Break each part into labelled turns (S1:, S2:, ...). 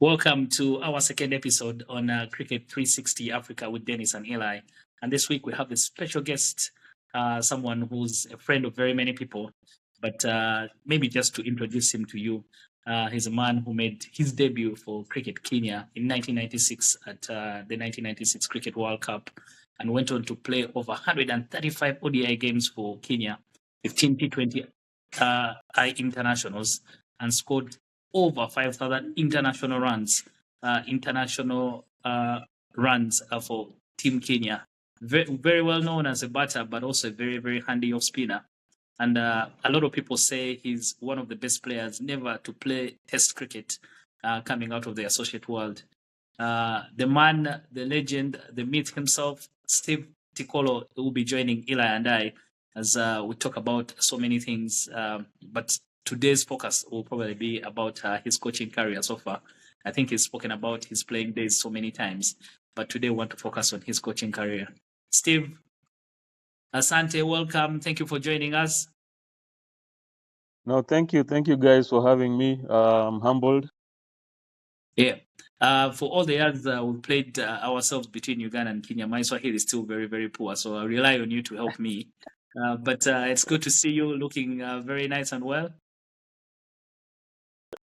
S1: Welcome to our second episode on Cricket 360 Africa with Denis and Eli. And this week we have a special guest, someone who's a friend of very many people. But maybe just to introduce him to you, he's a man who made his debut for Cricket Kenya in 1996 at the 1996 Cricket World Cup and went on to play over 135 ODI games for Kenya, 15 T20 internationals, and scored over 5,000 international runs for Team Kenya. Very well known as a batter, but also very, very handy off spinner. And a lot of people say he's one of the best players never to play Test cricket coming out of the associate world. The man, the legend, the myth himself, Steve Tikolo, will be joining Eli and I as we talk about so many things. But today's focus will probably be about his coaching career so far. I think he's spoken about his playing days so many times, but today we want to focus on his coaching career. Steve, asante, welcome. Thank you for joining us.
S2: No, thank you. Thank you guys for having me. I'm humbled.
S1: Yeah. For all the years we've played ourselves between Uganda and Kenya, my Swahili is still very, very poor, so I rely on you to help me. But it's good to see you looking very nice and well.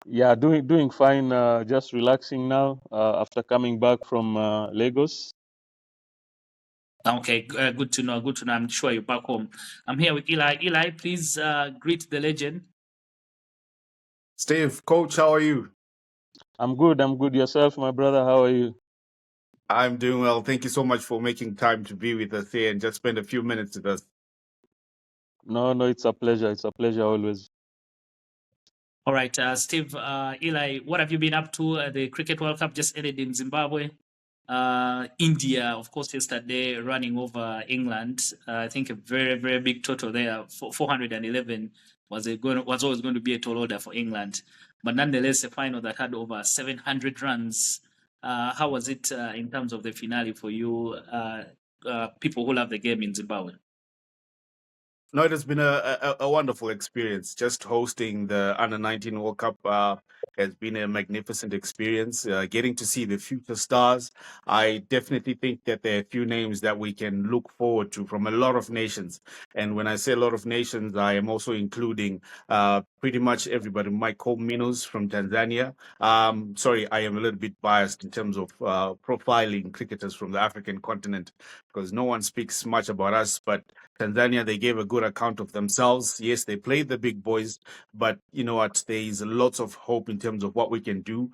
S2: Yeah, doing fine. Just relaxing now after coming back from Lagos.
S1: Okay, good to know. Good to know. I'm sure you're back home. I'm here with Eli. Eli, please greet the legend.
S3: Steve, Coach, how are you?
S2: I'm good. Yourself, my brother, how are you?
S3: I'm doing well. Thank you so much for making time to be with us here and just spend a few minutes with us.
S2: No, it's a pleasure. It's a pleasure always.
S1: All right, Steve, Eli, what have you been up to? The Cricket World Cup just ended in Zimbabwe. India, of course, yesterday running over England. I think a very, very big total there. 411 was always going to be a tall order for England. But nonetheless, a final that had over 700 runs. How was it in terms of the finale for you, people who love the game in Zimbabwe?
S3: No, it has been a wonderful experience. Just hosting the Under-19 World Cup has been a magnificent experience. Getting to see the future stars. I definitely think that there are a few names that we can look forward to from a lot of nations. And when I say a lot of nations, I am also including pretty much everybody. Michael Minos from Tanzania. Sorry, I am a little bit biased in terms of profiling cricketers from the African continent because no one speaks much about us, but Tanzania, they gave a good account of themselves. Yes, they played the big boys, but you know what? There is lots of hope in terms of what we can do.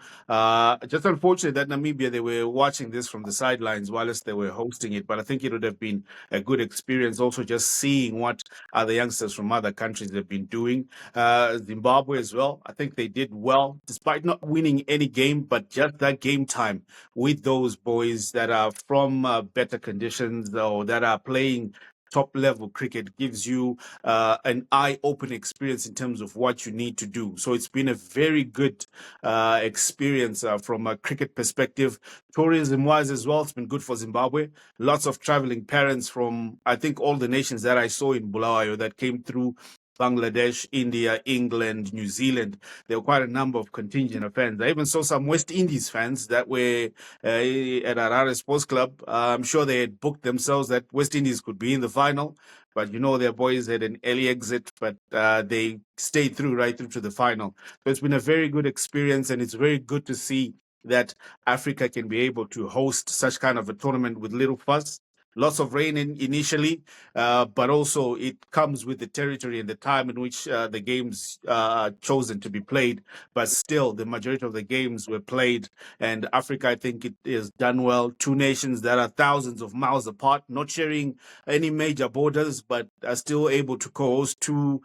S3: Just unfortunate that Namibia, they were watching this from the sidelines whilst they were hosting it, but I think it would have been a good experience also just seeing what other youngsters from other countries have been doing. Zimbabwe as well, I think they did well, despite not winning any game, but just that game time with those boys that are from better conditions or that are playing top level cricket gives you an eye-opening experience in terms of what you need to do. So it's been a very good experience from a cricket perspective. Tourism-wise as well, it's been good for Zimbabwe. Lots of traveling parents from, I think, all the nations that I saw in Bulawayo that came through. Bangladesh, India, England, New Zealand. There were quite a number of contingent of fans. I even saw some West Indies fans that were at Harare Sports Club. I'm sure they had booked themselves that West Indies could be in the final, but you know their boys had an early exit, but they stayed through right through to the final. So it's been a very good experience, and it's very good to see that Africa can be able to host such kind of a tournament with little fuss. Lots of rain initially, but also it comes with the territory and the time in which the games are chosen to be played. But still, the majority of the games were played, and Africa, I think it is done well. Two nations that are thousands of miles apart, not sharing any major borders, but are still able to co-host two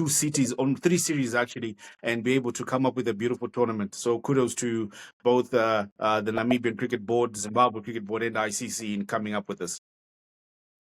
S3: cities, on 3 series actually, and be able to come up with a beautiful tournament. So kudos to both the Namibian Cricket Board, Zimbabwe Cricket Board, and ICC in coming up with this.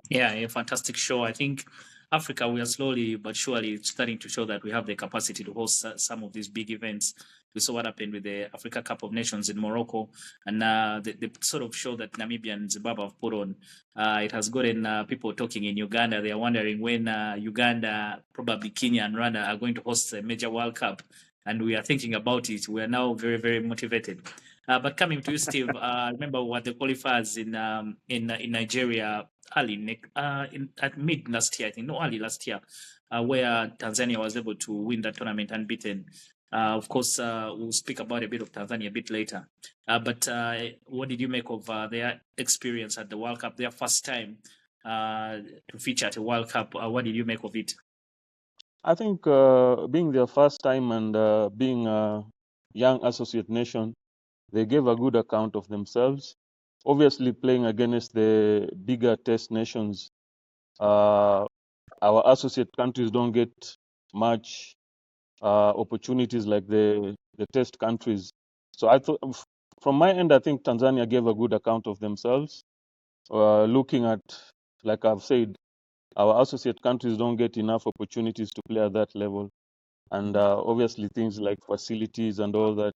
S1: Yeah, a fantastic show. I think Africa, we are slowly but surely starting to show that we have the capacity to host some of these big events. We saw what happened with the Africa Cup of Nations in Morocco, and the sort of show that Namibia and Zimbabwe have put on. It has gotten people talking in Uganda. They are wondering when Uganda, probably Kenya and Rwanda are going to host a major World Cup. and we are thinking about it. We are now very, very motivated. But coming to you, Steve, I remember what the qualifiers in Nigeria at mid last year, I think, no, early last year, where Tanzania was able to win that tournament unbeaten. Of course, we'll speak about a bit of Tanzania a bit later. But what did you make of their experience at the World Cup, their first time to feature at a World Cup? What did you make of it?
S2: I think being their first time and being a young associate nation, they gave a good account of themselves. Obviously, playing against the bigger test nations, our associate countries don't get much opportunities like the test countries. So I thought, from my end, I think Tanzania gave a good account of themselves. Looking at, like I've said, our associate countries don't get enough opportunities to play at that level. And obviously things like facilities and all that.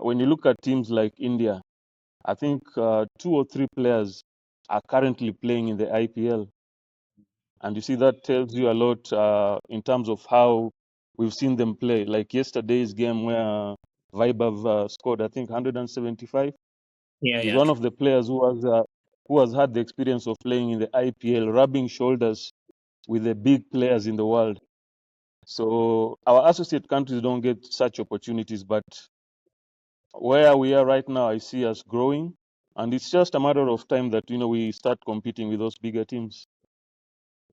S2: When you look at teams like India, I think 2 or 3 players are currently playing in the IPL. And you see, that tells you a lot in terms of how we've seen them play. Like yesterday's game where Vaibhav scored, I think, 175.
S1: Yeah,
S2: He's
S1: yeah.
S2: one of the players who has had the experience of playing in the IPL, rubbing shoulders with the big players in the world. So our associate countries don't get such opportunities, but where we are right now, I see us growing, and it's just a matter of time that we start competing with those bigger teams.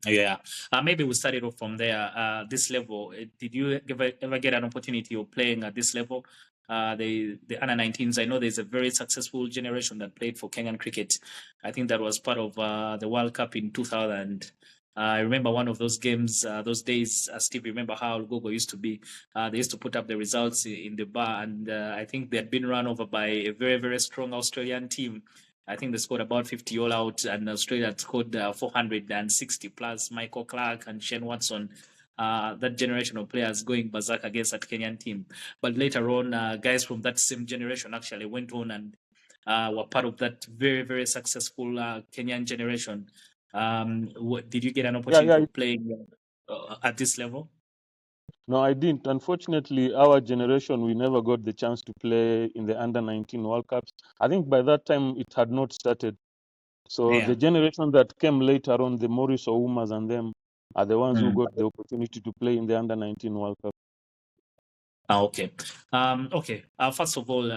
S1: Yeah, maybe we started off from there. This level, did you ever get an opportunity of playing at this level? The under 19s. I know there's a very successful generation that played for Kenyan cricket. I think that was part of the World Cup in 2000. I remember one of those games, those days. Steve, remember how Gogo used to be? They used to put up the results in the bar, and I think they had been run over by a very, very strong Australian team. I think they scored about 50 all out, and Australia had scored 460 plus Michael Clark and Shane Watson. That generation of players going berserk against that Kenyan team. But later on, guys from that same generation actually went on and were part of that very, very successful Kenyan generation. Did you get an
S2: Yeah,
S1: opportunity
S2: yeah.
S1: of playing at this level?
S2: No, I didn't. Unfortunately, our generation, we never got the chance to play in the under 19 World Cups. I think by that time it had not started. So
S1: Yeah.
S2: the generation that came later on, the Maurice Oumas and them, are the ones who got the opportunity to play in the under 19 World Cup.
S1: Okay. Okay. First of all,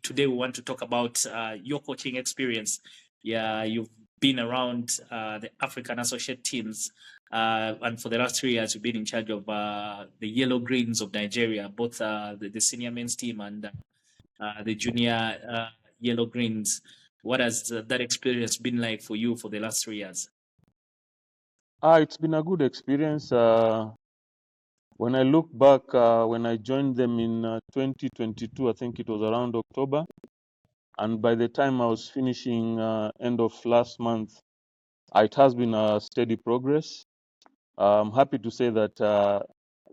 S1: today we want to talk about your coaching experience. Yeah, you've been around the African associate teams, and for the last 3 years, you've been in charge of the Yellow Greens of Nigeria, both the senior men's team and the junior Yellow Greens. What has that experience been like for you for the last 3 years?
S2: It's been a good experience. When I look back, when I joined them in 2022, I think it was around October. And by the time I was finishing end of last month, it has been a steady progress. I'm happy to say that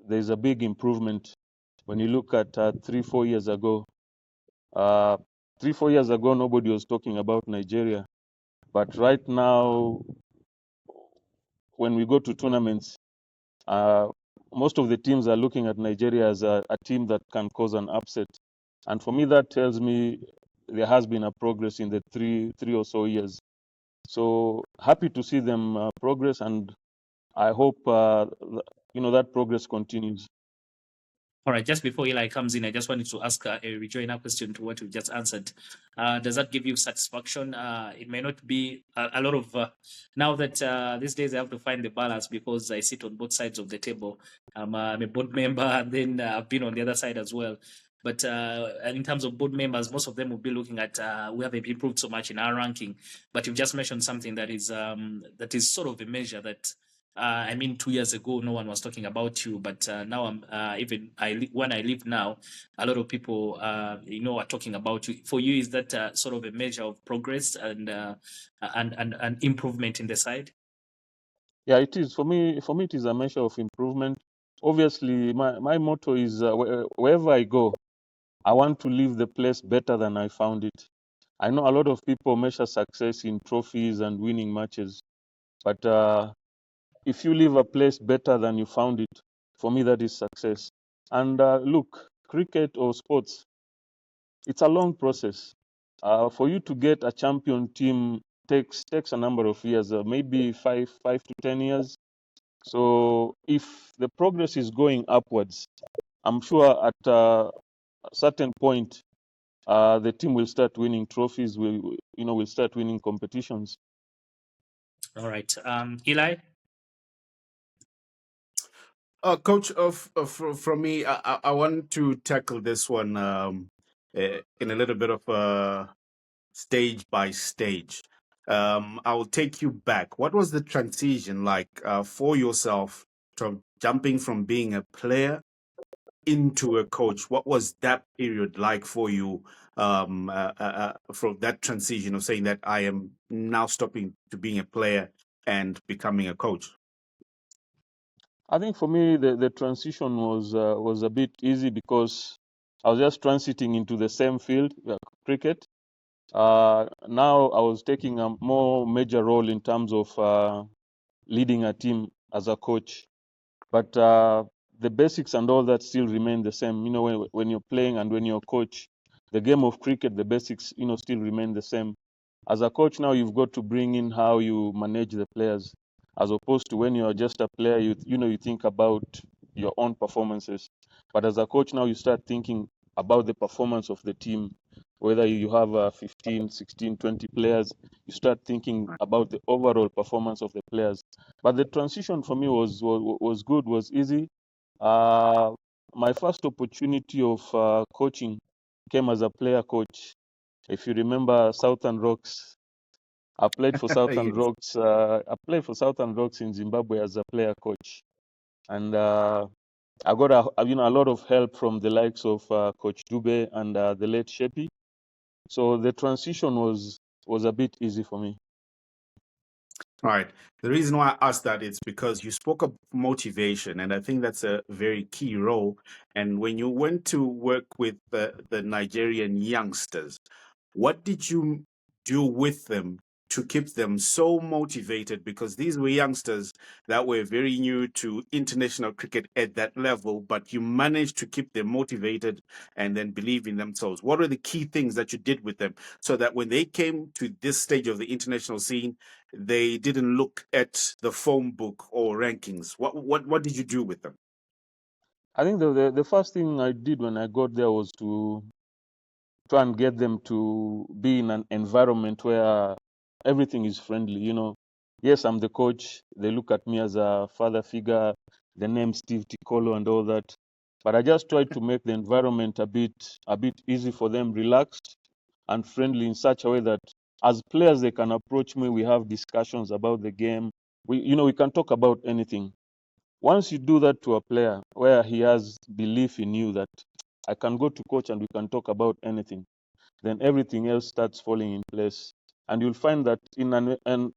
S2: there's a big improvement when you look at 3-4 years ago. 3-4 years ago, nobody was talking about Nigeria. But right now, when we go to tournaments, most of the teams are looking at Nigeria as a team that can cause an upset. And for me, that tells me there has been a progress in the three or so years. So happy to see them progress, and I hope that progress continues.
S1: All right, just before Eli comes in, I just wanted to ask a rejoinder question to what you just answered. Does that give you satisfaction? It may not be a lot of, now that these days I have to find the balance because I sit on both sides of the table. I'm a board member and then I've been on the other side as well. But and in terms of board members, most of them will be looking at we haven't improved so much in our ranking. But you've just mentioned something that is sort of a measure that I mean, 2 years ago, no one was talking about you, but now when I live now, a lot of people, are talking about you. For you, is that sort of a measure of progress and improvement in the side?
S2: Yeah, it is. For me, it is a measure of improvement. Obviously, my motto is wherever I go, I want to leave the place better than I found it. I know a lot of people measure success in trophies and winning matches, but if you leave a place better than you found it, For me, that is success. And look, cricket or sports, it's a long process. For you to get a champion team takes a number of years, maybe 5 to 10 years. So if the progress is going upwards, I'm sure at a certain point, the team will start winning trophies. Will start winning competitions.
S1: All right. Eli?
S3: Coach, from me, I want to tackle this one in a little bit of stage by stage. I will take you back. What was the transition like for yourself from jumping from being a player into a coach? What was that period like for you from that transition of saying that I am now stopping to being a player and becoming a coach?
S2: I think for me, the transition was a bit easy because I was just transiting into the same field, cricket. Now I was taking a more major role in terms of leading a team as a coach. But the basics and all that still remain the same. When you're playing and when you're a coach, the game of cricket, the basics, still remain the same. As a coach now, you've got to bring in how you manage the players, as opposed to when you're just a player, you think about your own performances. But as a coach now, you start thinking about the performance of the team, whether you have 15, 16, 20 players, you start thinking about the overall performance of the players. But the transition for me was good, was easy. Uh, my first opportunity of coaching came as a player coach. If you remember Southern Rocks, I played for Southern
S3: Yes.
S2: Rocks. I played for Southern Rocks in Zimbabwe as a player coach, and I got a lot of help from the likes of Coach Dube and the late Shepi. So the transition was a bit easy for me.
S3: All right. The reason why I asked that is because you spoke of motivation, and I think that's a very key role. And when you went to work with the Nigerian youngsters, what did you do with them to keep them so motivated? Because these were youngsters that were very new to international cricket at that level, but you managed to keep them motivated and then believe in themselves. What are the key things that you did with them so that when they came to this stage of the international scene, they didn't look at the phone book or rankings? What did you do with them?
S2: I think the first thing I did when I got there was to try and get them to be in an environment where everything is friendly. Yes, I'm the coach. They look at me as a father figure, the name Steve Tikolo and all that. But I just tried to make the environment a bit easy for them, relaxed and friendly in such a way that as players they can approach me. We have discussions about the game. We can talk about anything. Once you do that to a player where he has belief in you that I can go to coach and we can talk about anything, then everything else starts falling in place. And you'll find that in an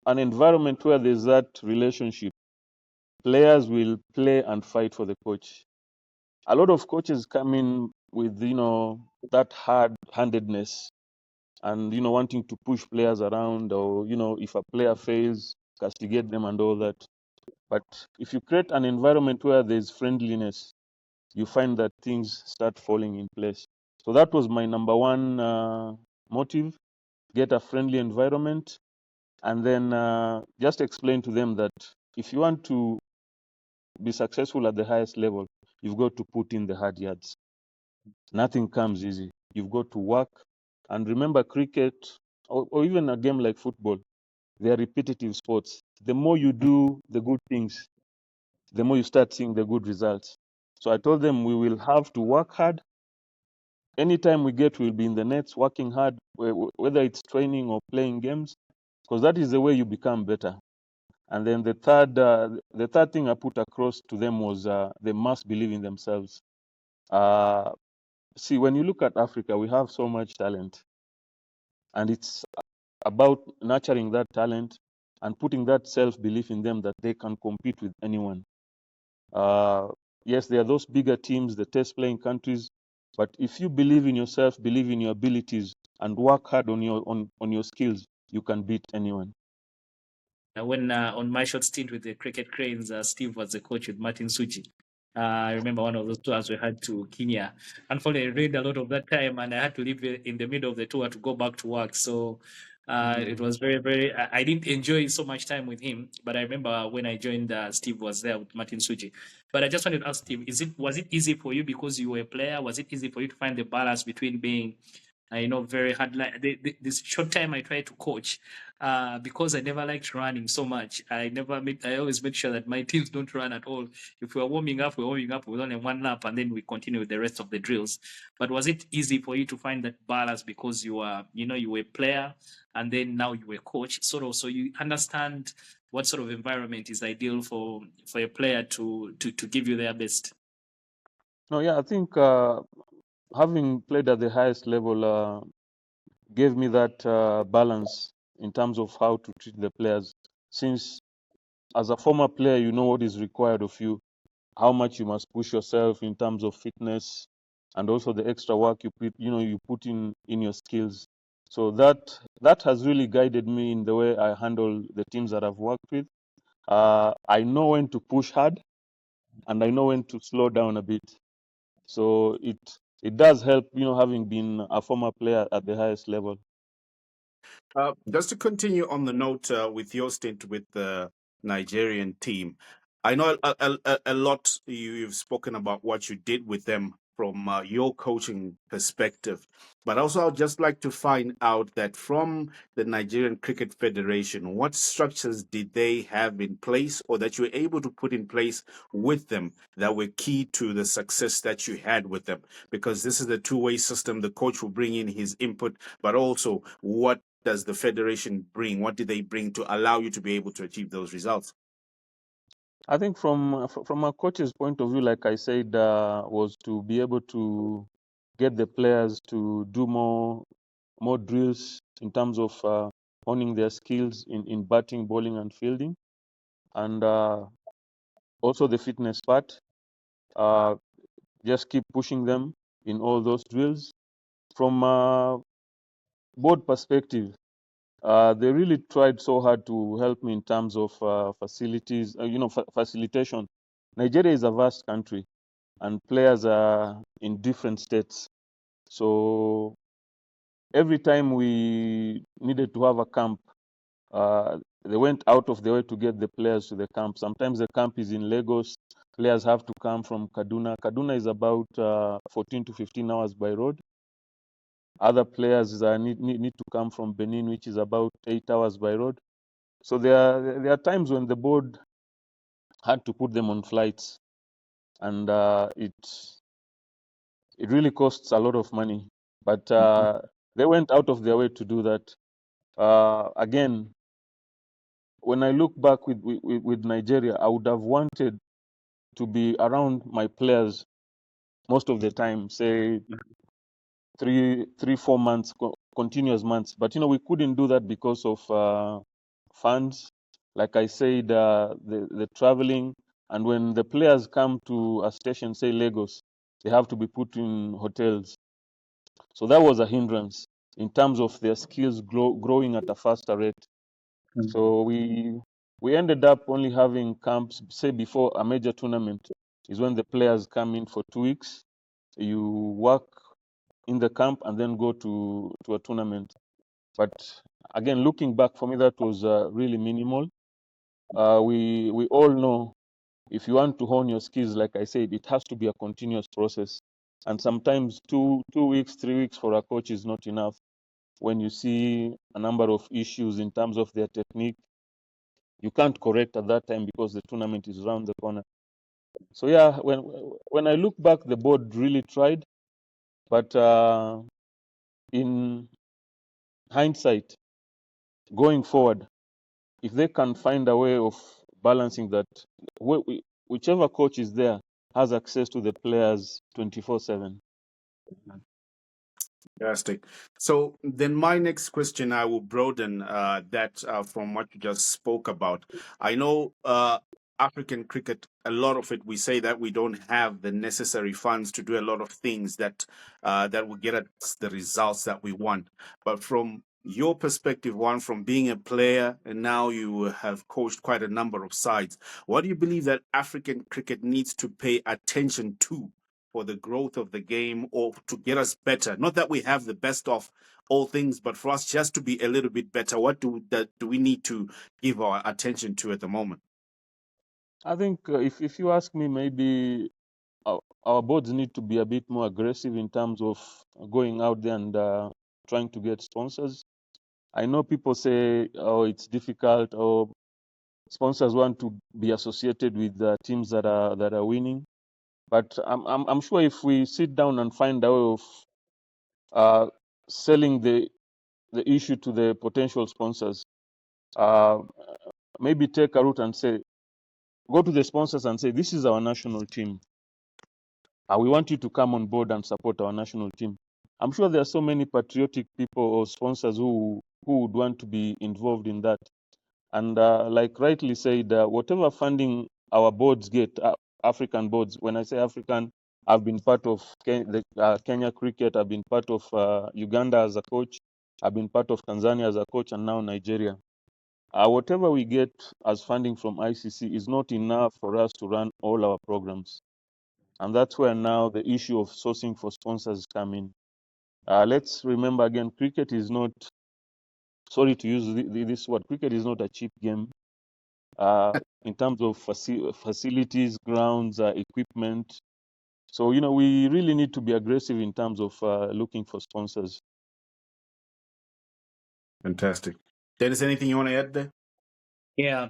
S2: environment where there's that relationship, players will play and fight for the coach. A lot of coaches come in with that hard-handedness and wanting to push players around, or if a player fails, castigate them and all that. But if you create an environment where there's friendliness, you find that things start falling in place. So that was my number one motive: get a friendly environment, and then just explain to them that if you want to be successful at the highest level, you've got to put in the hard yards. Nothing comes easy. You've got to work. And remember, cricket, or even a game like football, they are repetitive sports. The more you do the good things, the more you start seeing the good results. So I told them we will have to work hard. Anytime we get, we'll be in the nets working hard, whether it's training or playing games, because that is the way you become better. And then the third thing I put across to them was they must believe in themselves. Uh, See, when you look at Africa, we have so much talent, and it's about nurturing that talent and putting that self-belief in them that they can compete with anyone. Uh, yes, there are those bigger teams, the test-playing countries, but if you believe in yourself, believe in your abilities, and work hard on your skills, you can beat anyone.
S1: when on my short stint with the Cricket Cranes, Steve was the coach with Martin Suji. I remember one of those tours we had to Kenya. Unfortunately, I read a lot of that time, and I had to leave in the middle of the tour to go back to work. So it was very, very. I didn't enjoy so much time with him, but I remember when I joined, Steve was there with Martin Suji. But I just wanted to ask Steve: was it easy for you because you were a player? Was it easy for you to find the balance between being very hard. Like this short time I tried to coach, because I never liked running so much. I always make sure that my teams don't run at all. If we're warming up, we're warming up with only one lap, and then we continue with the rest of the drills. But was it easy for you to find that balance because you were a player, and then now you were a coach, sort of, so you understand what sort of environment is ideal for a player to give you their best?
S2: No, yeah, I think having played at the highest level gave me that balance in terms of how to treat the players. Since as a former player, you know what is required of you, how much you must push yourself in terms of fitness, and also the extra work you put in your skills. So that has really guided me in the way I handle the teams that I've worked with. I know when to push hard, and I know when to slow down a bit. So it does help, having been a former player at the highest level.
S3: Just to continue on the note with your stint with the Nigerian team, I know a lot you've spoken about what you did with them from your coaching perspective, but also I'd just like to find out that from the Nigerian Cricket Federation, what structures did they have in place or that you were able to put in place with them that were key to the success that you had with them? Because this is a two-way system. The coach will bring in his input, but also what does the federation bring? What did they bring to allow you to be able to achieve those results?
S2: I think from a coach's point of view, like I said, was to be able to get the players to do more drills in terms of honing their skills in batting, bowling, and fielding, and also the fitness part. Just keep pushing them in all those drills. From a board perspective, they really tried so hard to help me in terms of facilities, facilitation. Nigeria is a vast country, and players are in different states. So every time we needed to have a camp, they went out of their way to get the players to the camp. Sometimes the camp is in Lagos. Players have to come from Kaduna. Kaduna is about 14 to 15 hours by road. Other players need to come from Benin, which is about 8 hours by road. So there are times when the board had to put them on flights, and it really costs a lot of money. But they went out of their way to do that. Again, when I look back with Nigeria, I would have wanted to be around my players most of the time, say 4 months, continuous months. But we couldn't do that because of funds. Like I said, the traveling, and when the players come to a station, say Lagos, they have to be put in hotels. So that was a hindrance in terms of their skills growing at a faster rate. So we ended up only having camps, say before a major tournament, is when the players come in for 2 weeks. You work in the camp and then go to a tournament. But again, looking back, for me, that was really minimal. We all know if you want to hone your skills, like I said, it has to be a continuous process. And sometimes 2 weeks, 3 weeks for a coach is not enough. When you see a number of issues in terms of their technique, you can't correct at that time because the tournament is around the corner. So yeah, when I look back, the board really tried, but in hindsight, going forward, if they can find a way of balancing that, whichever coach is there has access to the players 24/7.
S3: Fantastic. So then my next question, I will broaden that from what you just spoke about. I know African cricket, a lot of it, we say that we don't have the necessary funds to do a lot of things that will get us the results that we want. But from your perspective, one from being a player and now you have coached quite a number of sides. What do you believe that African cricket needs to pay attention to for the growth of the game or to get us better? Not that we have the best of all things, but for us just to be a little bit better, what do we need to give our attention to at the moment?
S2: I think if you ask me, maybe our boards need to be a bit more aggressive in terms of going out there and trying to get sponsors. I know people say, oh, it's difficult, or sponsors want to be associated with teams that are winning. But I'm sure if we sit down and find a way of selling the issue to the potential sponsors, uh, maybe take a route and say, go to the sponsors and say, this is our national team. We want you to come on board and support our national team. I'm sure there are so many patriotic people or sponsors who would want to be involved in that. And like rightly said, whatever funding our boards get, African boards, when I say African, I've been part of Kenya cricket, I've been part of Uganda as a coach, I've been part of Tanzania as a coach, and now Nigeria. Whatever we get as funding from ICC is not enough for us to run all our programs. And that's where now the issue of sourcing for sponsors come in. Let's remember again, cricket is not, sorry to use this word, cricket is not a cheap game. In terms of facilities, grounds, equipment. So, we really need to be aggressive in terms of looking for sponsors.
S3: Fantastic. Dennis, anything you want to add there?
S1: Yeah,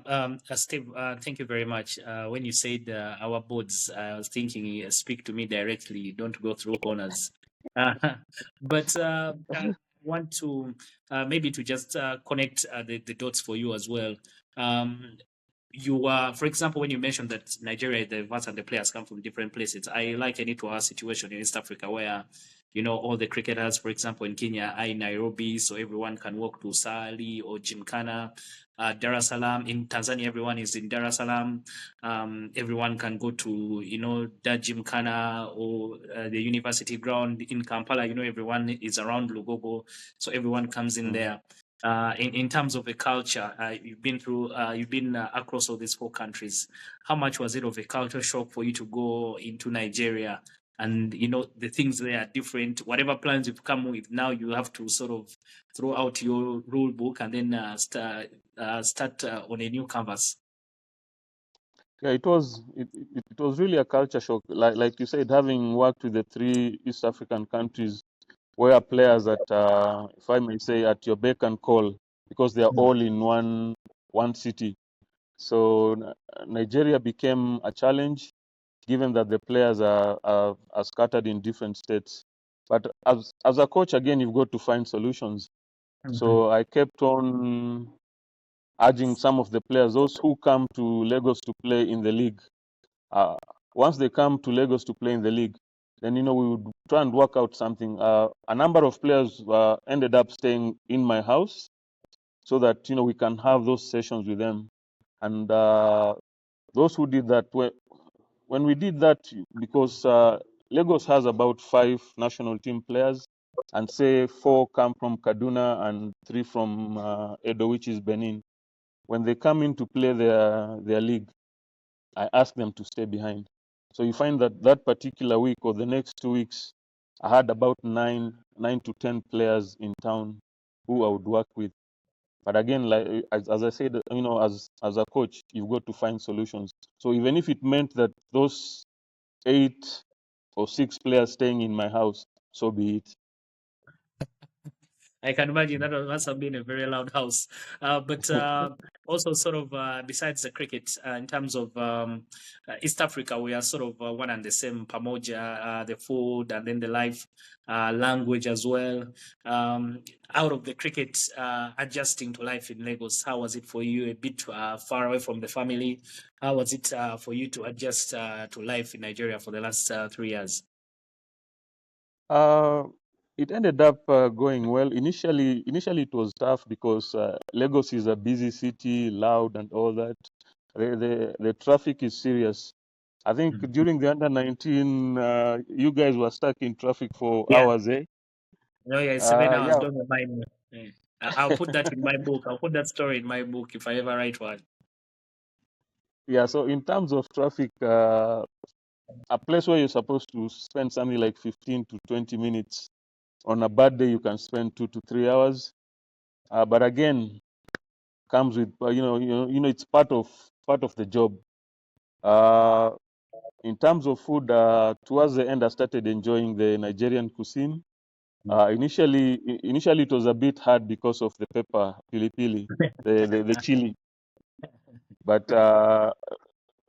S1: Steve, thank you very much. When you said our boards, I was thinking, speak to me directly, don't go through corners. But I want to maybe to just connect the dots for you as well. You are, for example, when you mentioned that Nigeria, the vets and the players come from different places, I liken it to our situation in East Africa where, all the cricketers, for example, in Kenya are in Nairobi, so everyone can walk to Sali or Gymkhana. Dar es Salaam. In Tanzania, everyone is in Dar es Salaam. Everyone can go to, the Gymkhana or the university ground in Kampala. Everyone is around Lugogo, so everyone comes in there. In terms of the culture, you've been across all these 4 countries. How much was it of a culture shock for you to go into Nigeria? And the things there are different. Whatever plans you've come with, now you have to sort of throw out your rule book and then start on a new canvas.
S2: Yeah, it was really a culture shock. Like you said, having worked with the 3 East African countries, where players at, if I may say, at your beck and call, because they are all in one city. So Nigeria became a challenge, given that the players are scattered in different states. But as a coach, again, you've got to find solutions. So I kept on urging some of the players, those who come to Lagos to play in the league, once they come to Lagos to play in the league, then we would try and work out something. A number of players ended up staying in my house, so that we can have those sessions with them. And those who did that, when we did that, because Lagos has about 5 national team players, and say 4 come from Kaduna and 3 from Edo, which is Benin. When they come in to play their league, I ask them to stay behind. So you find that particular week or the next 2 weeks, I had about 9 to 10 players in town who I would work with. But again, like as I said, as a coach, you've got to find solutions. So even if it meant that those 8 or 6 players staying in my house, so be it.
S1: I can imagine that must have been a very loud house. But also, sort of, besides the cricket, in terms of East Africa, we are sort of one and the same, pamoja, the food, and then the life language as well. Out of the cricket, adjusting to life in Lagos, how was it for you? A bit far away from the family. How was it for you to adjust to life in Nigeria for the last 3 years?
S2: Uh, it ended up going well. Initially, it was tough because Lagos is a busy city, loud and all that. The traffic is serious. I think during the under-19, you guys were stuck in traffic for
S1: Yeah.
S2: hours, eh?
S1: No, yeah, it's 7 hours.
S2: Yeah,
S1: Don't remind me. Yeah. I'll put that in my book. I'll put that story in my book if I ever write one.
S2: Yeah, so in terms of traffic, a place where you're supposed to spend something like 15 to 20 minutes, on a bad day you can spend 2 to 3 hours. But again, comes with it's part of the job. In terms of food, towards the end I started enjoying the Nigerian cuisine. Initially it was a bit hard because of the pepper, pilipili, the chili. But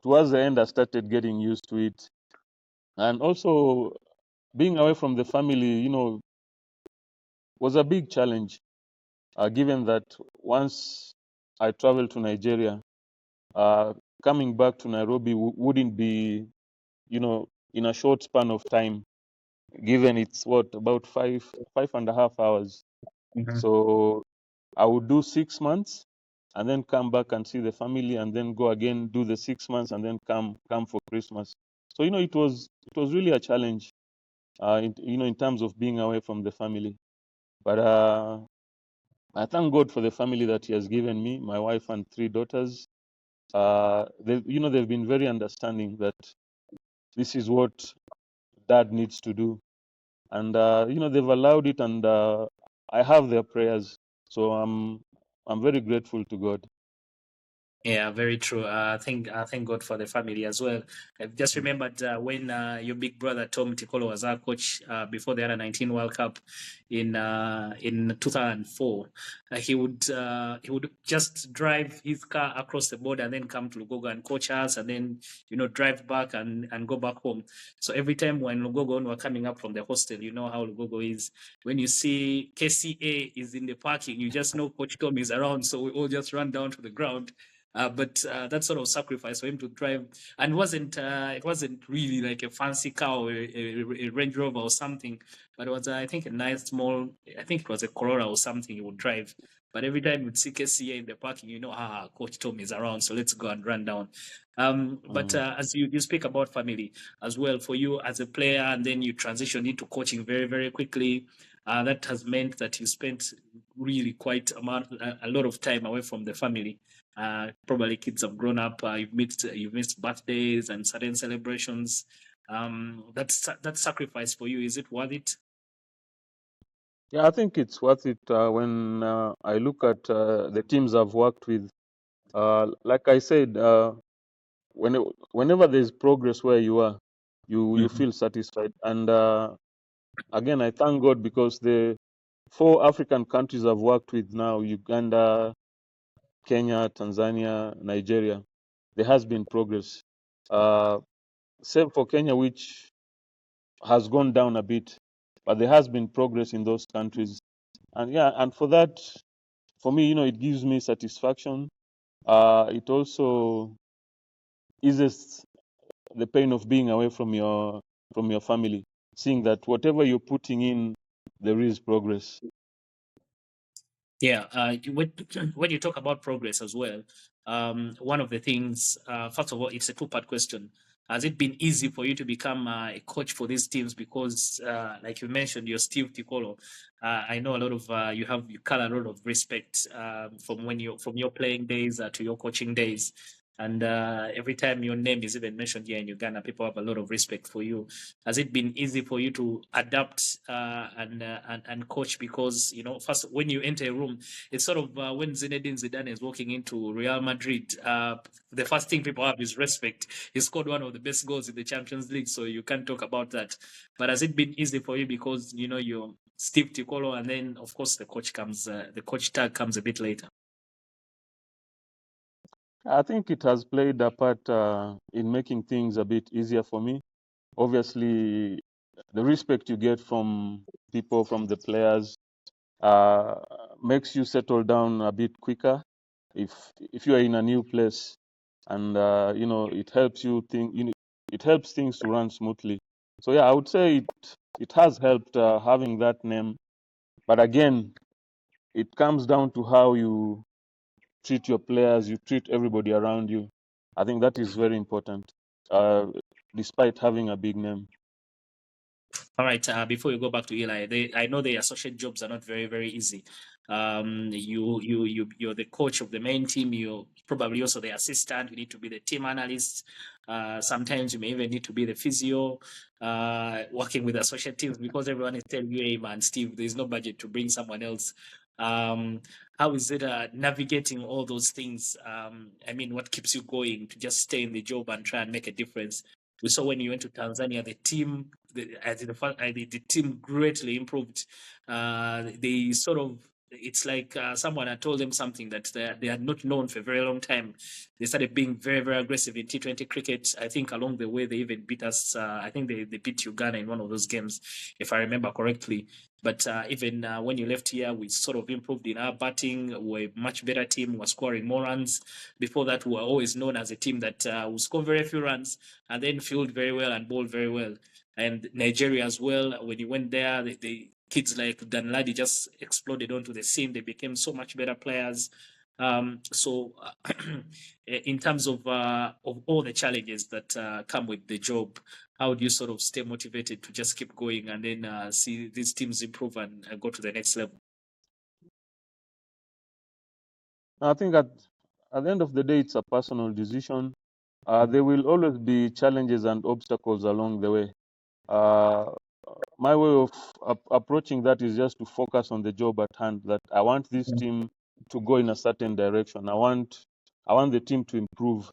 S2: towards the end I started getting used to it. And also being away from the family, was a big challenge. Given that once I traveled to Nigeria, uh, coming back to Nairobi wouldn't be, in a short span of time, given it's about 5.5 hours.
S1: Mhm.
S2: So I would do 6 months and then come back and see the family and then go again, do the 6 months and then come for Christmas. So, it was really a challenge, in terms of being away from the family. But I thank God for the family that He has given me, my wife and 3 daughters. They've been very understanding that this is what dad needs to do, and they've allowed it, and I have their prayers, so I'm very grateful to God.
S1: Yeah, very true. I thank God for the family as well. I just remembered when your big brother Tom Tikolo was our coach before the under-19 World Cup in 2004. He would just drive his car across the border and then come to Lugogo and coach us, and then drive back and go back home. So every time when Lugogo were coming up from the hostel, you know how Lugogo is. When you see KCA is in the parking, you just know Coach Tom is around. So we all just run down to the ground, but that sort of sacrifice for him to drive, and it wasn't really like a fancy car or a Range Rover or something, but it was I think a nice small, I think it was a Corolla or something he would drive. But every time you'd see KCA in the parking, Coach Tom is around, so let's go and run down. But
S2: Mm.
S1: as you speak about family as well, for you as a player, and then you transitioned into coaching very, very quickly. That has meant that you spent really quite a lot of time away from the family. Probably kids have grown up. You've missed birthdays and certain celebrations. That sacrifice for you, is it worth it?
S2: Yeah, I think it's worth it. When I look at the teams I've worked with, like I said, whenever there's progress where you are, you
S1: Mhm.
S2: feel satisfied. And again, I thank God because the 4 African countries I've worked with now, Uganda, Kenya, Tanzania, Nigeria, there has been progress. Uh, Same for Kenya, which has gone down a bit, but there has been progress in those countries. And yeah, and for that, for me, it gives me satisfaction. It also eases the pain of being away from your family, seeing that whatever you're putting in, there is progress.
S1: Yeah, when you talk about progress as well, one of the things, first of all, it's a two-part question. Has it been easy for you to become a coach for these teams? Because, like you mentioned, you're Steve Tikolo. I know a lot of you carry a lot of respect from your playing days to your coaching days, and every time your name is even mentioned here in Uganda, people have a lot of respect for you. Has it been easy for you to adapt and coach? Because first when you enter a room, it's sort of when Zinedine Zidane is walking into Real Madrid, the first thing people have is respect. He scored one of the best goals in the Champions League, so you can't talk about that. But has it been easy for you because you're Steve Tikolo, and then of course the coach tag comes a bit later?
S2: I think it has played a part in making things a bit easier for me. Obviously, the respect you get from people, from the players, uh, makes you settle down a bit quicker if you are in a new place, and it helps you think. It helps things to run smoothly. So yeah, I would say it has helped having that name. But again, it comes down to how you treat your players, you treat everybody around you. I think that is very important, uh, despite having a big name.
S1: All right. Before you go back to Eli, I know the associate jobs are not very, very easy. You're the coach of the main team. You're probably also the assistant. You need to be the team analyst. Sometimes you may even need to be the physio, working with associate teams, because everyone is telling you, hey man, Steve, there's no budget to bring someone else. How is it navigating all those things? I mean, what keeps you going to just stay in the job and try and make a difference? We saw when you went to Tanzania, the team, the team greatly improved. They sort of, it's like someone had told them something that they had not known for a very long time. They started being very, very aggressive in T20 cricket. I think along the way, they even beat us. I think they beat Uganda in one of those games, if I remember correctly. But even when you left here, we sort of improved in our batting. We're a much better team. We're scoring more runs. Before that, we were always known as a team that will score very few runs and then field very well and bowl very well. And Nigeria as well, when you went there, the kids like Danladi just exploded onto the scene. They became so much better players. So in terms of all the challenges that come with the job, how do you sort of stay motivated to just keep going and then see these teams improve and go to the next level?
S2: I think at the end of the day, it's a personal decision. There will always be challenges and obstacles along the way. My way of approaching that is just to focus on the job at hand. That I want this team to go in a certain direction. I want the team to improve,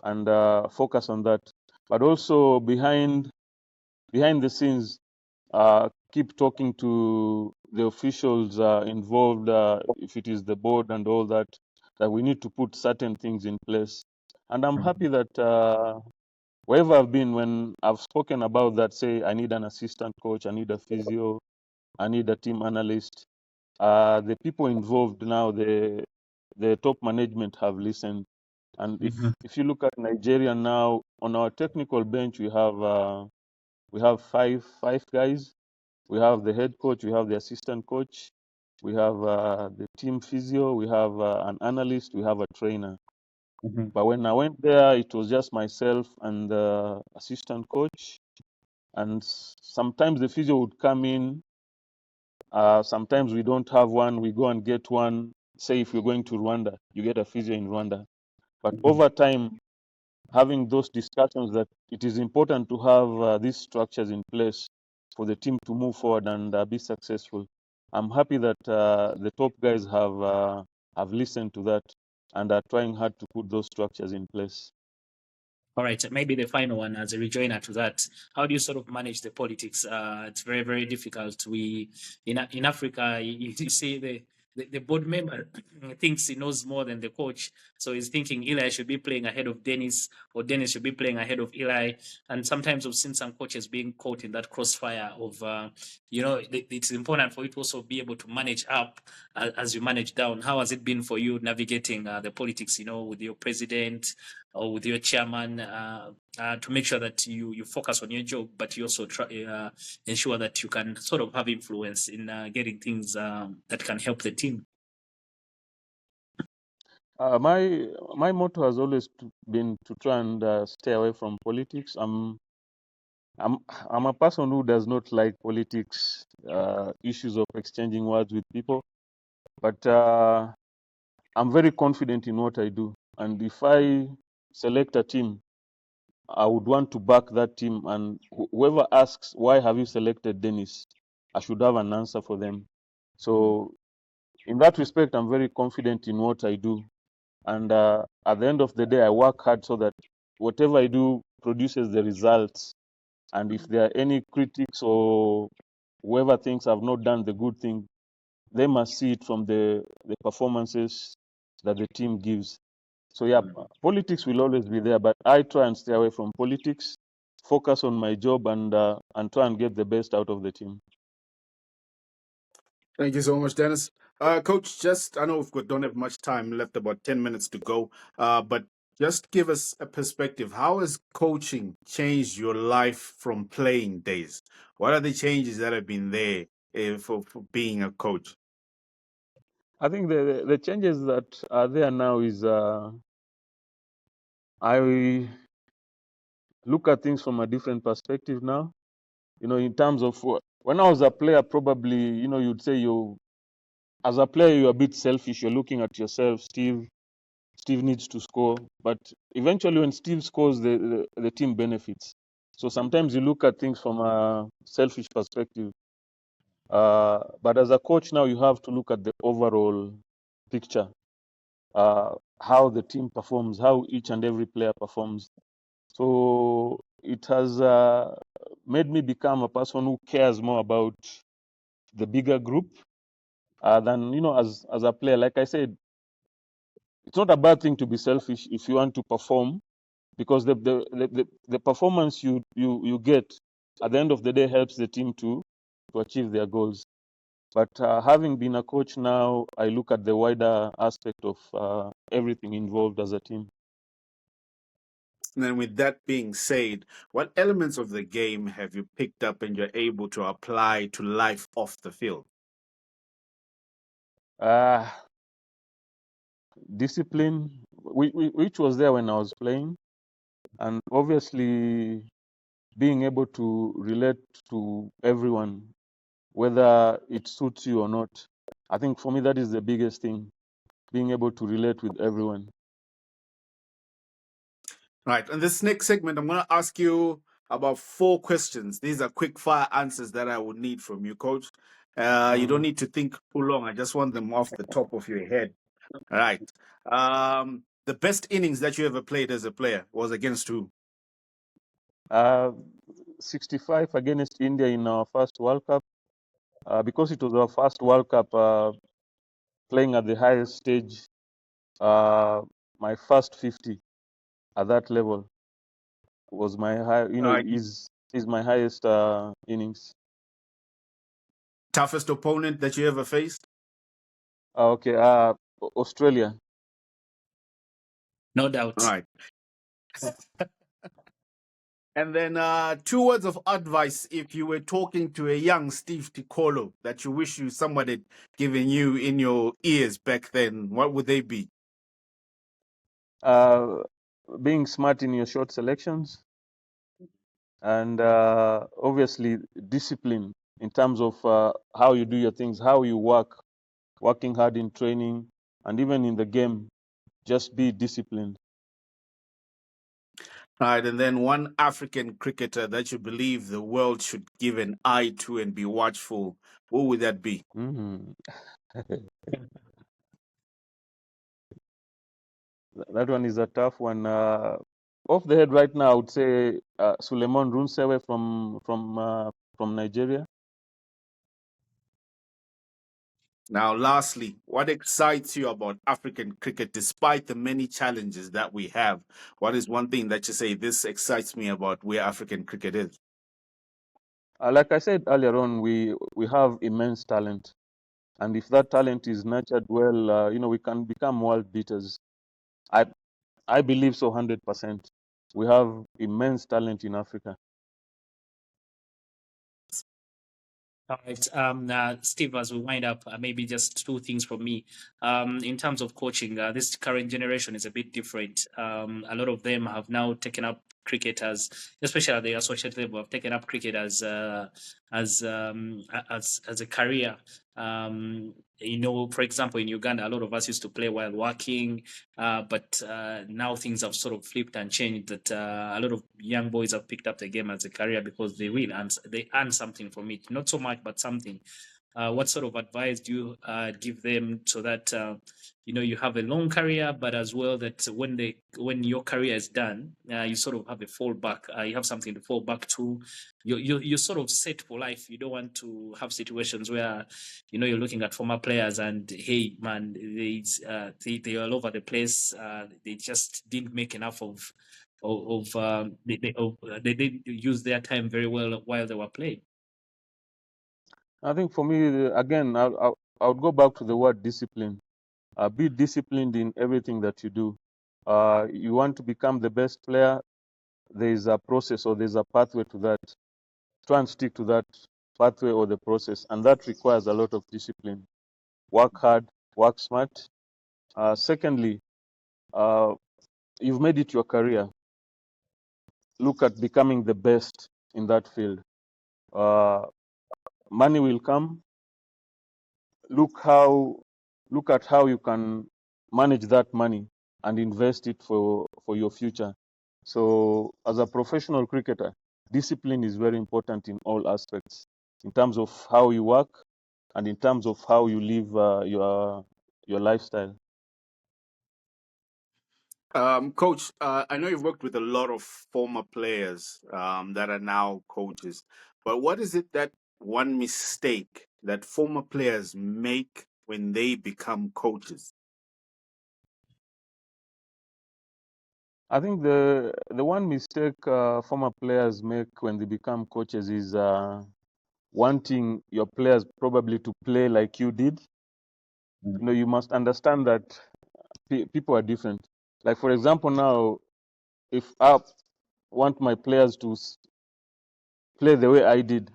S2: and focus on that. But also behind the scenes, keep talking to the officials involved, if it is the board and all that, that we need to put certain things in place. And I'm happy that wherever I've been, when I've spoken about that, say I need an assistant coach, I need a physio, I need a team analyst, the people involved now, the top management have listened. And if you look at Nigeria now, on our technical bench, we have five guys. We have the head coach, we have the assistant coach, we have the team physio, we have an analyst, we have a trainer. But when I went there, it was just myself and the assistant coach. And sometimes the physio would come in. Sometimes we don't have one. We go and get one. Say if you're going to Rwanda, you get a physio in Rwanda. But over time, having those discussions, that it is important to have these structures in place for the team to move forward and be successful. I'm happy that the top guys have listened to that and are trying hard to put those structures in place.
S1: All right, maybe the final one as a rejoinder to that. How do you sort of manage the politics? It's very, very difficult. We in Africa, you see the board member thinks he knows more than the coach, so he's thinking Eli should be playing ahead of Dennis, or Dennis should be playing ahead of Eli. And sometimes we've seen some coaches being caught in that crossfire of, it's important for you to also be able to manage up as you manage down. How has it been for you navigating the politics, with your president or with your chairman, to make sure that you focus on your job, but you also try ensure that you can sort of have influence in getting things that can help the team?
S2: My motto has always been to try and stay away from politics. I'm a person who does not like politics, issues of exchanging words with people, but I'm very confident in what I do. And if I select a team, I would want to back that team. And whoever asks, why have you selected Dennis? I should have an answer for them. So in that respect, I'm very confident in what I do. And at the end of the day, I work hard so that whatever I do produces the results. And if there are any critics or whoever thinks I've not done the good thing, they must see it from the performances that the team gives. So yeah, politics will always be there, but I try and stay away from politics, focus on my job, and try and get the best out of the team.
S3: Thank you so much, Dennis. Coach, I know don't have much time left, about 10 minutes to go, but just give us a perspective. How has coaching changed your life from playing days? What are the changes that have been there for being a coach?
S2: I think the changes that are there now is I look at things from a different perspective now. In terms of when I was a player, probably, you'd say as a player, you're a bit selfish. You're looking at yourself. Steve needs to score, but eventually, when Steve scores, the team benefits. So sometimes you look at things from a selfish perspective. But as a coach now, you have to look at the overall picture, how the team performs, how each and every player performs. So it has made me become a person who cares more about the bigger group than, as a player. Like I said, it's not a bad thing to be selfish if you want to perform, because the performance you get at the end of the day helps the team to achieve their goals. But having been a coach now, I look at the wider aspect of everything involved as a team.
S3: And then, with that being said, what elements of the game have you picked up and you're able to apply to life off the field?
S2: Discipline, which was there when I was playing, and obviously being able to relate to everyone, whether it suits you or not. I think for me that is the biggest thing, being able to relate with everyone.
S3: Right. In this next segment, I'm going to ask you about 4 questions. These are quick fire answers that I would need from you, Coach. You don't need to think too long. I just want them off the top of your head. All right. The best innings that you ever played as a player was against who?
S2: 65 against India in our first World Cup. Because it was our first World Cup, playing at the highest stage, my first 50 at that level was my high.
S3: Right.
S2: Is my highest innings.
S3: Toughest opponent that you ever faced?
S2: Okay, Australia.
S1: No doubt.
S3: All right. And then 2 words of advice if you were talking to a young Steve Tikolo that you wish someone had given you in your ears back then, what would they be?
S2: Being smart in your shot selections, and obviously discipline in terms of how you do your things, how you working hard in training, and even in the game. Just be disciplined.
S3: All right, and then one African cricketer that you believe the world should give an eye to and be watchful, who would that be?
S2: That one is a tough one. Off the head right now, I would say Suleiman Runsewe from Nigeria.
S3: Now, lastly, what excites you about African cricket despite the many challenges that we have? What is one thing that you say, this excites me about where African cricket is?
S2: Like I said earlier on, we have immense talent, and if that talent is nurtured well, we can become world beaters. I believe so 100%. We have immense talent in Africa.
S1: All right, Steve, as we wind up, maybe just 2 things from me. In terms of coaching, this current generation is a bit different. A lot of them have now taken up cricket especially at the associate level, have taken up cricket as a career. For example, in Uganda, a lot of us used to play while working, but now things have sort of flipped and changed. That a lot of young boys have picked up the game as a career because they earn something from it. Not so much, but something. What sort of advice do you give them so that you have a long career, but as well that when your career is done, you sort of have a fallback. You have something to fall back to. You're sort of set for life. You don't want to have situations where you're looking at former players and hey man, they are all over the place. They just didn't make enough they didn't use their time very well while they were playing.
S2: I think for me, again, I would go back to the word discipline. Be disciplined in everything that you do. You want to become the best player, there is a process or there's a pathway to that. Try and stick to that pathway or the process, and that requires a lot of discipline. Work hard, work smart. Secondly, you've made it your career. Look at becoming the best in that field. Money will come, look at how you can manage that money and invest it for your future. So as a professional cricketer, discipline is very important in all aspects, in terms of how you work and in terms of how you live your lifestyle.
S3: Coach, I know you've worked with a lot of former players that are now coaches, but what is it that one mistake that former players make when they become coaches?
S2: I think the one mistake former players make when they become coaches is wanting your players probably to play like you did. You must understand that people are different. Like for example, now if I want my players to play the way I did,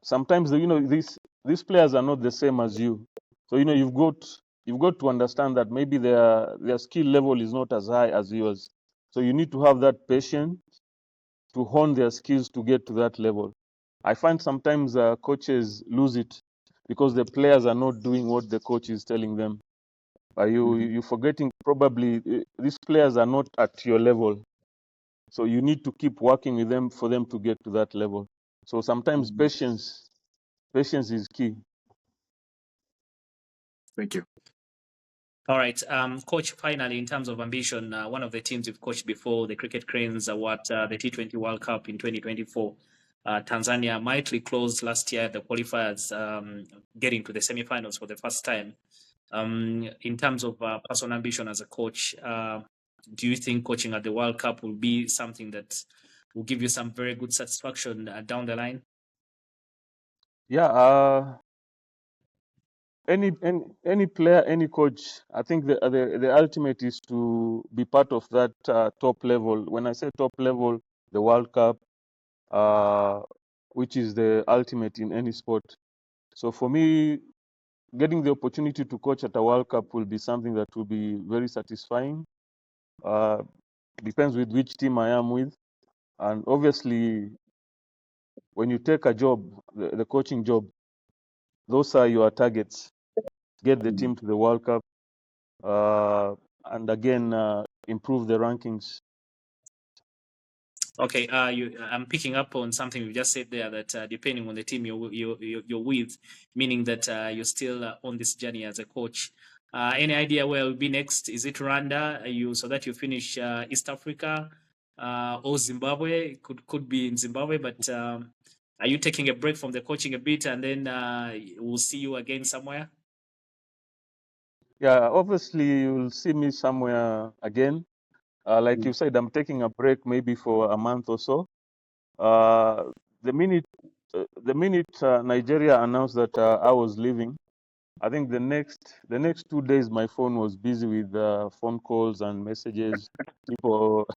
S2: sometimes these players are not the same as you. So you've got to understand that maybe their skill level is not as high as yours. So you need to have that patience to hone their skills to get to that level. I find sometimes coaches lose it because the players are not doing what the coach is telling them. You forgetting probably these players are not at your level, so you need to keep working with them for them to get to that level. So sometimes
S3: Mhm.
S2: patience is key.
S3: Thank you.
S1: All right, coach. Finally, in terms of ambition, one of the teams you've coached before, the Cricket Cranes, what the T20 World Cup in 2024. Tanzania mightily closed last year at the qualifiers, getting to the semi-finals for the first time. In terms of personal ambition as a coach, do you think coaching at the World Cup will be something that will give you some very good satisfaction down the line?
S2: Yeah, any player, any coach, I think the ultimate is to be part of that top level. When I say top level, the World Cup, uh, which is the ultimate in any sport. So for me, getting the opportunity to coach at a World Cup will be something that will be very satisfying. Uh, Depends with which team I am with, and obviously, when you take a job, the coaching job, those are your targets. Get the team to the World Cup, uh, and again improve the rankings.
S1: Okay, I'm picking up on something you just said there that depending on the team you're with, meaning that you're still on this journey as a coach. Any idea where will be next? Is it Rwanda? So that you finish East Africa or Zimbabwe? Could be in Zimbabwe, but are you taking a break from the coaching a bit and then we'll see you again somewhere?
S2: Yeah, obviously you'll see me somewhere again. Like you said, I'm taking a break maybe for a month or so. Uh, the minute Nigeria announced that I was leaving, I think the next 2 days my phone was busy with phone calls and messages. People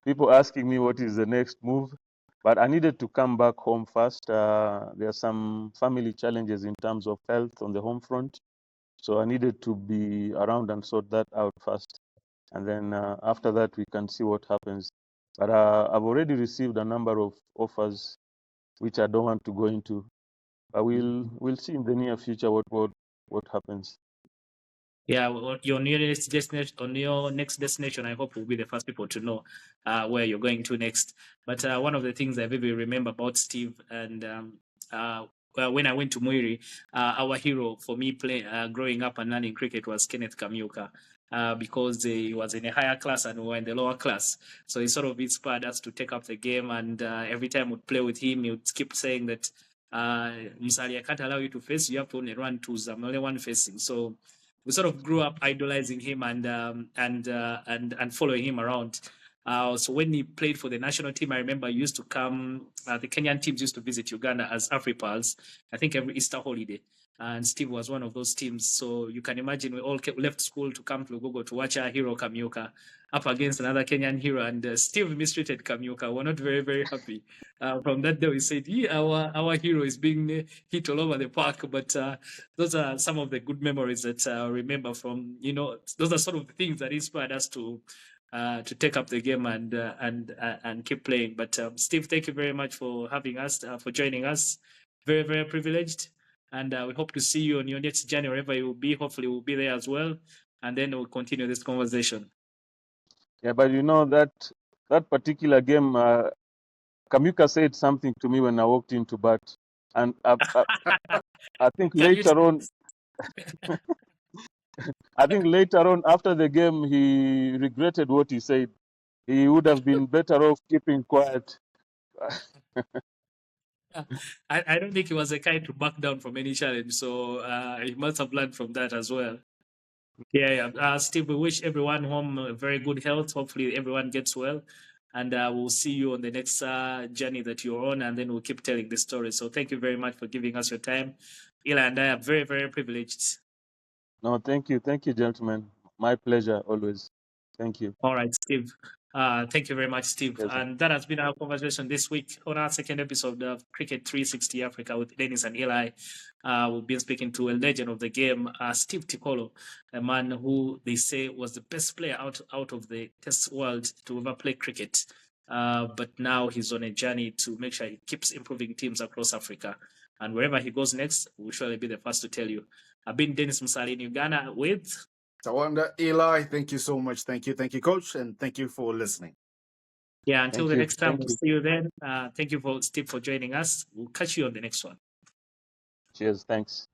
S2: people asking me what is the next move. But I needed to come back home first. There are some family challenges in terms of health on the home front, so I needed to be around and sort that out first. And then after that, we can see what happens. But I've already received a number of offers, which I don't want to go into. But we'll see in the near future what happens.
S1: Yeah, your nearest destination, on your next destination, I hope we'll be the first people to know where you're going to next. But one of the things I vividly remember about Steve and well, when I went to Muiri, our hero for me growing up and learning cricket was Kenneth Kamyuka. Because he was in a higher class and we were in the lower class. So he sort of inspired us to take up the game. And every time we'd play with him, he would keep saying that, Musali, I can't allow you to face. You have to only run twos. I'm the only one facing. So we sort of grew up idolizing him and following him around. So when he played for the national team, I remember he used to come. The Kenyan teams used to visit Uganda as AfriPals. I think every Easter holiday, and Steve was one of those teams. So you can imagine we all left school to come to Lugogo to watch our hero Kamyuka up against another Kenyan hero, and Steve mistreated Kamyuka. We're not very very happy. From that day, we said, yeah, our hero is being hit all over the park, but. Those are some of the good memories that I remember from, those are sort of the things that inspired us to take up the game and keep playing. But Steve, thank you very much for having us, for joining us. Very, very privileged. And we hope to see you on your next journey, wherever you will be. Hopefully, we'll be there as well. And then we'll continue this conversation.
S2: Yeah, but you know that particular game, Kamika said something to me when I walked into bat, and I think
S1: Can you?
S2: later on, after the game, he regretted what he said. He would have been better off keeping quiet.
S1: I don't think he was the kind to back down from any challenge. So he must have learned from that as well. Yeah. Steve, we wish everyone home very good health. Hopefully, everyone gets well. And we'll see you on the next journey that you're on. And then we'll keep telling the story. So thank you very much for giving us your time. Eli and I are very, very privileged.
S2: No, thank you, gentlemen. My pleasure always. Thank you.
S1: All right, Steve. Thank you very much, Steve.
S2: Yes,
S1: And that has been our conversation this week on our second episode of Cricket 360 Africa with Denis and Eli. We've been speaking to a legend of the game, Steve Tikolo, a man who they say was the best player out of the Test world to ever play cricket. But now he's on a journey to make sure he keeps improving teams across Africa. And wherever he goes next, we'll surely be the first to tell you. I've been Denis Musali in Uganda with
S3: Tawanda, Eli, thank you so much. Thank you, Coach, and thank you for listening.
S1: Yeah, until
S2: thank
S1: the
S2: you.
S1: next time,
S2: Thank
S1: we'll
S2: you.
S1: see you then. Thank you, Steve, for joining us. We'll catch you on the next one.
S2: Cheers. Thanks.